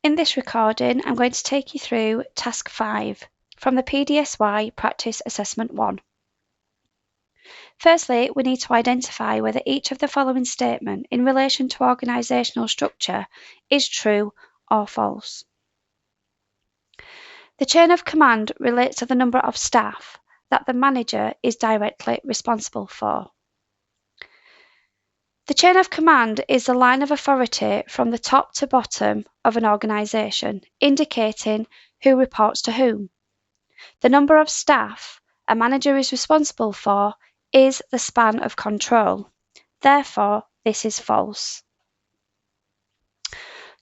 In this recording, I'm going to take you through Task 5 from the PDSY Practice Assessment 1. Firstly, we need to identify whether each of the following statements in relation to organisational structure is true or false. The chain of command relates to the number of staff that the manager is directly responsible for. The chain of command is the line of authority from the top to bottom of an organisation, indicating who reports to whom. The number of staff a manager is responsible for is the span of control. Therefore, this is false.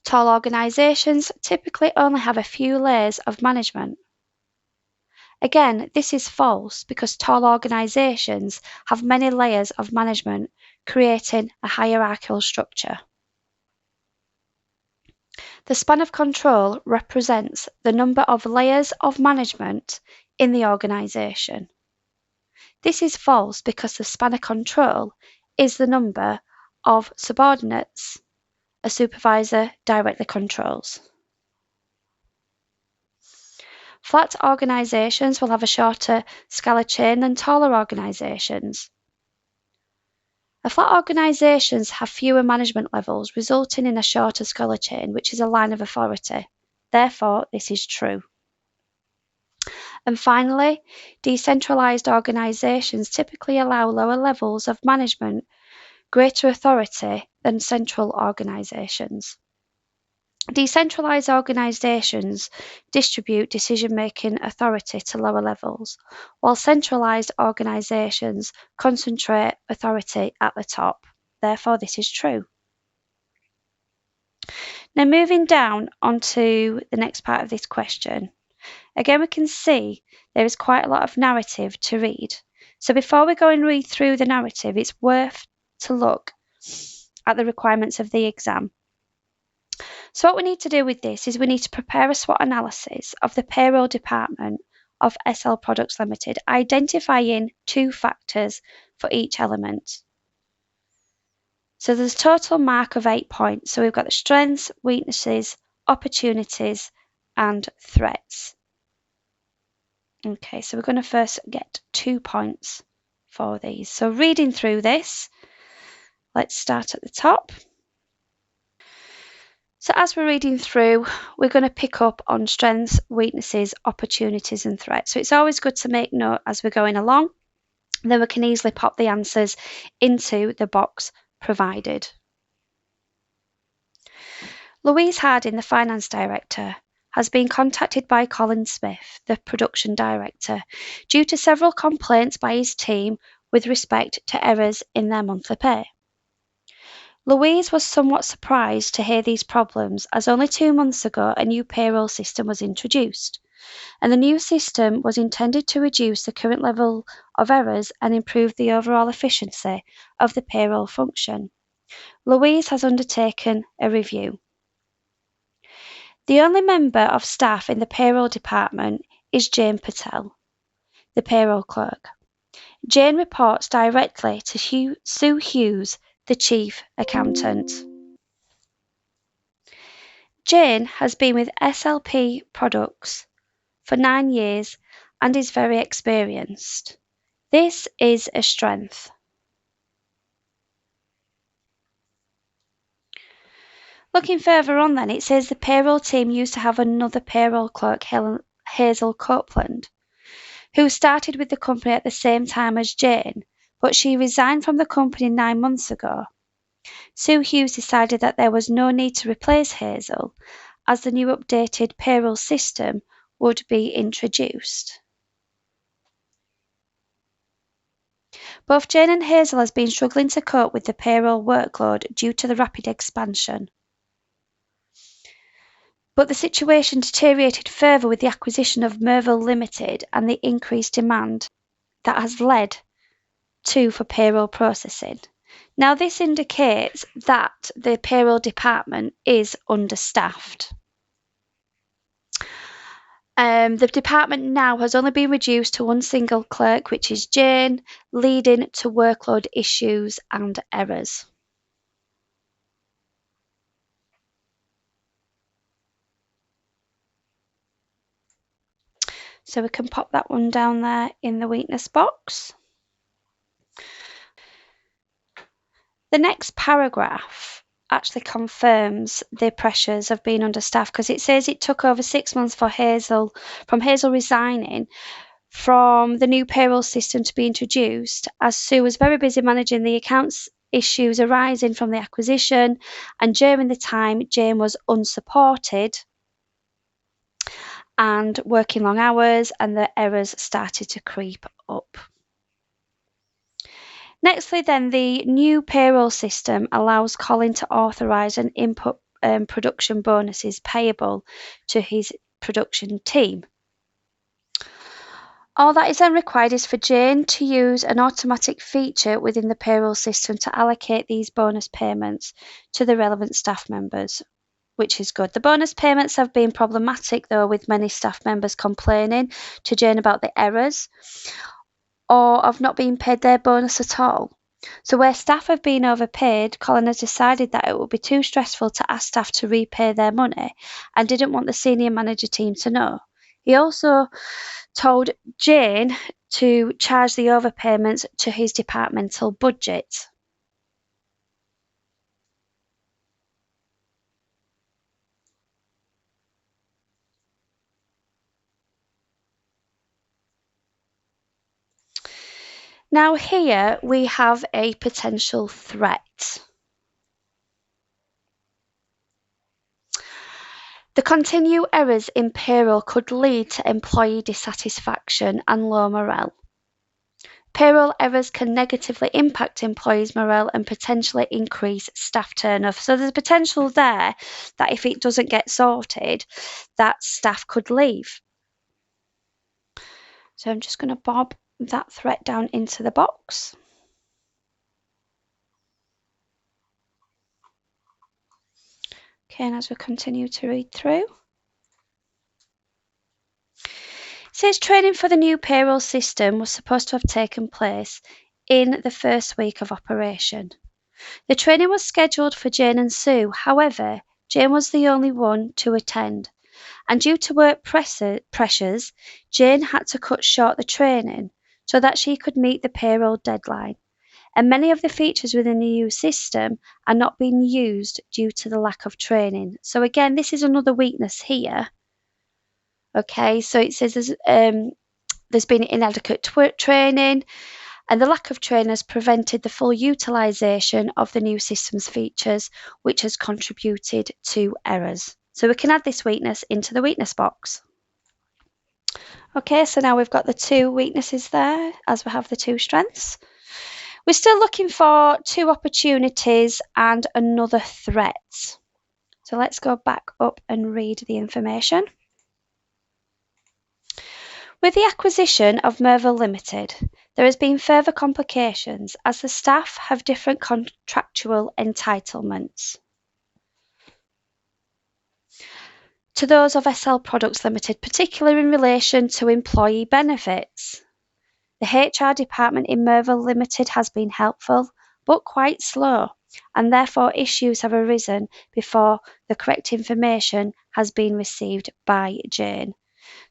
Tall organisations typically only have a few layers of management. Again, this is false because tall organisations have many layers of management, creating a hierarchical structure. The span of control represents the number of layers of management in the organisation. This is false because the span of control is the number of subordinates a supervisor directly controls. Flat organisations will have a shorter scala chain than taller organisations. Flat organisations have fewer management levels, resulting in a shorter scala chain, which is a line of authority. Therefore, this is true. And finally, decentralised organisations typically allow lower levels of management, greater authority than central organisations. Decentralised organisations distribute decision-making authority to lower levels, while centralised organisations concentrate authority at the top. Therefore, this is true. Now, moving down onto the next part of this question. Again, we can see there is quite a lot of narrative to read. So before we go and read through the narrative, it's worth to look at the requirements of the exam. So what we need to do with this is we need to prepare a SWOT analysis of the payroll department of SL Products Limited, identifying 2 factors for each element. So there's a total mark of 8 points. So we've got the strengths, weaknesses, opportunities, and threats. Okay, so we're going to first get 2 points for these. So reading through this, let's start at the top. So as we're reading through, we're going to pick up on strengths, weaknesses, opportunities and threats. So it's always good to make note as we're going along. Then we can easily pop the answers into the box provided. Louise Harding, the finance director, has been contacted by Colin Smith, the production director, due to several complaints by his team with respect to errors in their monthly pay. Louise was somewhat surprised to hear these problems, as only 2 months ago a new payroll system was introduced, and the new system was intended to reduce the current level of errors and improve the overall efficiency of the payroll function. Louise has undertaken a review. The only member of staff in the payroll department is Jane Patel, the payroll clerk. Jane reports directly to Sue Hughes, the chief accountant. Jane has been with SLP Products for 9 years and is very experienced. This is a strength. Looking further on then, it says the payroll team used to have another payroll clerk, Hazel Copeland, who started with the company at the same time as Jane, but she resigned from the company 9 months ago. Sue Hughes decided that there was no need to replace Hazel, as the new updated payroll system would be introduced. Both Jane and Hazel has been struggling to cope with the payroll workload due to the rapid expansion. But the situation deteriorated further with the acquisition of Merville Limited and the increased demand that has led for payroll processing. Now, this indicates that the payroll department is understaffed. The department now has only been reduced to 1 single clerk, which is Jane, leading to workload issues and errors. So we can pop that one down there in the weakness box. The next paragraph actually confirms the pressures of being understaffed, because it says it took over 6 months for Hazel resigning from the new payroll system to be introduced, as Sue was very busy managing the accounts issues arising from the acquisition, and during the time Jane was unsupported and working long hours, and the errors started to creep up. Nextly then, the new payroll system allows Colin to authorise and input production bonuses payable to his production team. All that is then required is for Jane to use an automatic feature within the payroll system to allocate these bonus payments to the relevant staff members, which is good. The bonus payments have been problematic, though, with many staff members complaining to Jane about the errors or of not being paid their bonus at all. So where staff have been overpaid, Colin has decided that it would be too stressful to ask staff to repay their money and didn't want the senior manager team to know. He also told Jane to charge the overpayments to his departmental budget. Now here we have a potential threat. The continued errors in payroll could lead to employee dissatisfaction and low morale. Payroll errors can negatively impact employees' morale and potentially increase staff turnover. So there's a potential there that if it doesn't get sorted, that staff could leave. So I'm just going to bob that threat down into the box. Okay, and as we continue to read through, it says training for the new payroll system was supposed to have taken place in the first week of operation. The training was scheduled for Jane and Sue. However, Jane was the only one to attend, and due to work pressures, Jane had to cut short the training so that she could meet the payroll deadline. And many of the features within the new system are not being used due to the lack of training. So again, this is another weakness here. Okay, so it says there's been inadequate training, and the lack of training has prevented the full utilisation of the new system's features, which has contributed to errors. So we can add this weakness into the weakness box. Okay, so now we've got the two weaknesses there, as we have the two strengths. We're still looking for two opportunities and another threat. So let's go back up and read the information. With the acquisition of Merville Limited, there has been further complications as the staff have different contractual entitlements to those of SL Products Limited, particularly in relation to employee benefits. The HR department in Merville Limited has been helpful, but quite slow, and therefore issues have arisen before the correct information has been received by Jane.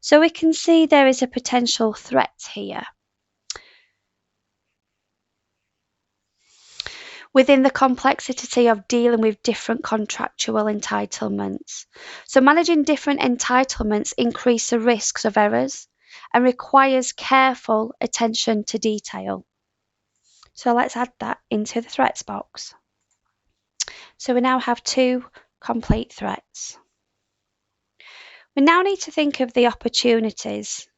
So we can see there is a potential threat here. Within the complexity of dealing with different contractual entitlements. So managing different entitlements increase the risks of errors and requires careful attention to detail. So let's add that into the threats box. So we now have two complete threats. We now need to think of the opportunities.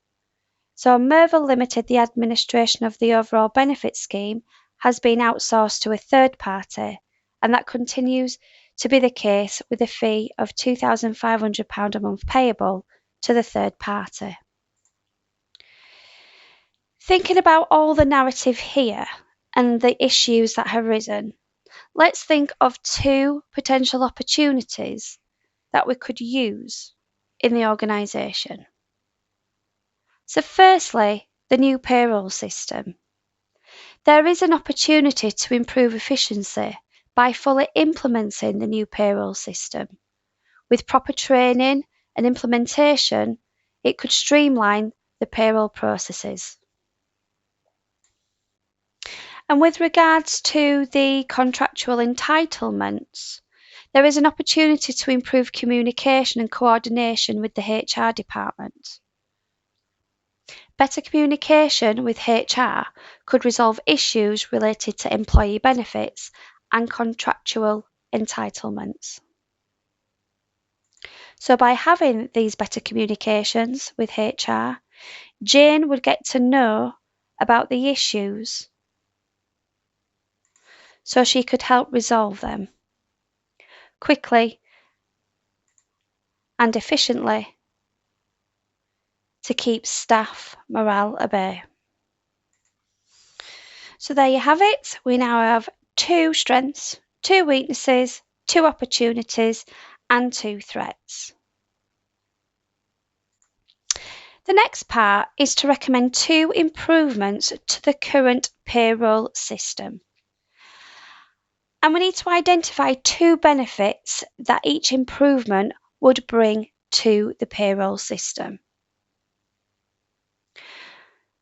So Merville Limited, the administration of the overall benefit scheme, has been outsourced to a third party, and that continues to be the case with a fee of £2,500 a month payable to the third party. Thinking about all the narrative here and the issues that have arisen, let's think of two potential opportunities that we could use in the organisation. So firstly, the new payroll system. There is an opportunity to improve efficiency by fully implementing the new payroll system. With proper training and implementation, it could streamline the payroll processes. And with regards to the contractual entitlements, there is an opportunity to improve communication and coordination with the HR department. Better communication with HR could resolve issues related to employee benefits and contractual entitlements. So by having these better communications with HR, Jane would get to know about the issues so she could help resolve them quickly and efficiently to keep staff morale at bay. So there you have it. We now have 2 strengths, 2 weaknesses, 2 opportunities, and 2 threats. The next part is to recommend 2 improvements to the current payroll system. And we need to identify 2 benefits that each improvement would bring to the payroll system.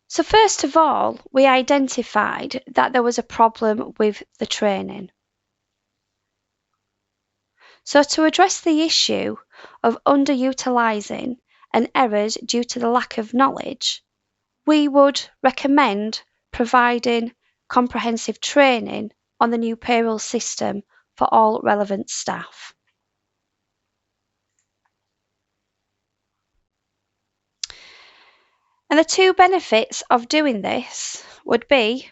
So first of all, we identified that there was a problem with the training. So to address the issue of underutilising and errors due to the lack of knowledge, we would recommend providing comprehensive training on the new payroll system for all relevant staff. And the 2 benefits of doing this would be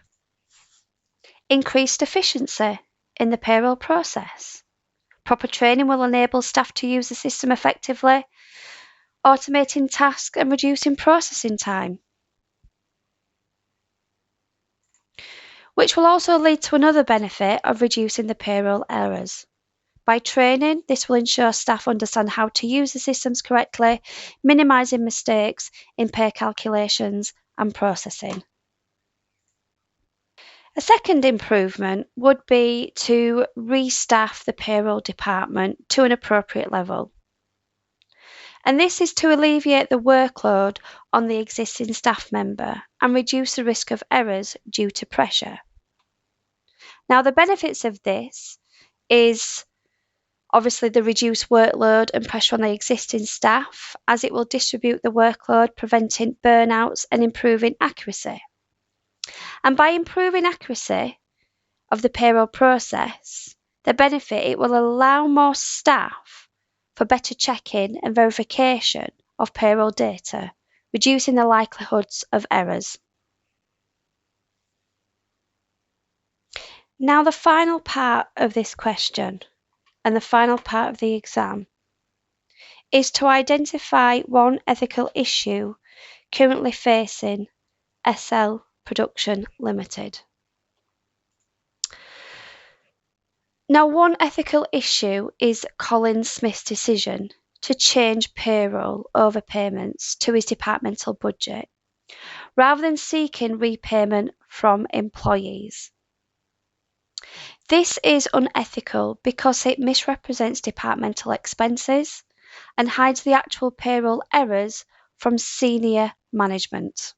increased efficiency in the payroll process. Proper training will enable staff to use the system effectively, automating tasks and reducing processing time, which will also lead to another benefit of reducing the payroll errors. By training, this will ensure staff understand how to use the systems correctly, minimising mistakes in pay calculations and processing. A second improvement would be to restaff the payroll department to an appropriate level. And this is to alleviate the workload on the existing staff member and reduce the risk of errors due to pressure. Now, the benefits of this is obviously the reduced workload and pressure on the existing staff, as it will distribute the workload, preventing burnouts and improving accuracy. And by improving accuracy of the payroll process, the benefit, it will allow more staff for better checking and verification of payroll data, reducing the likelihoods of errors. Now, the final part of this question and the final part of the exam is to identify 1 ethical issue currently facing SL Production Limited. Now, 1 ethical issue is Colin Smith's decision to change payroll overpayments to his departmental budget, rather than seeking repayment from employees. This is unethical because it misrepresents departmental expenses and hides the actual payroll errors from senior management.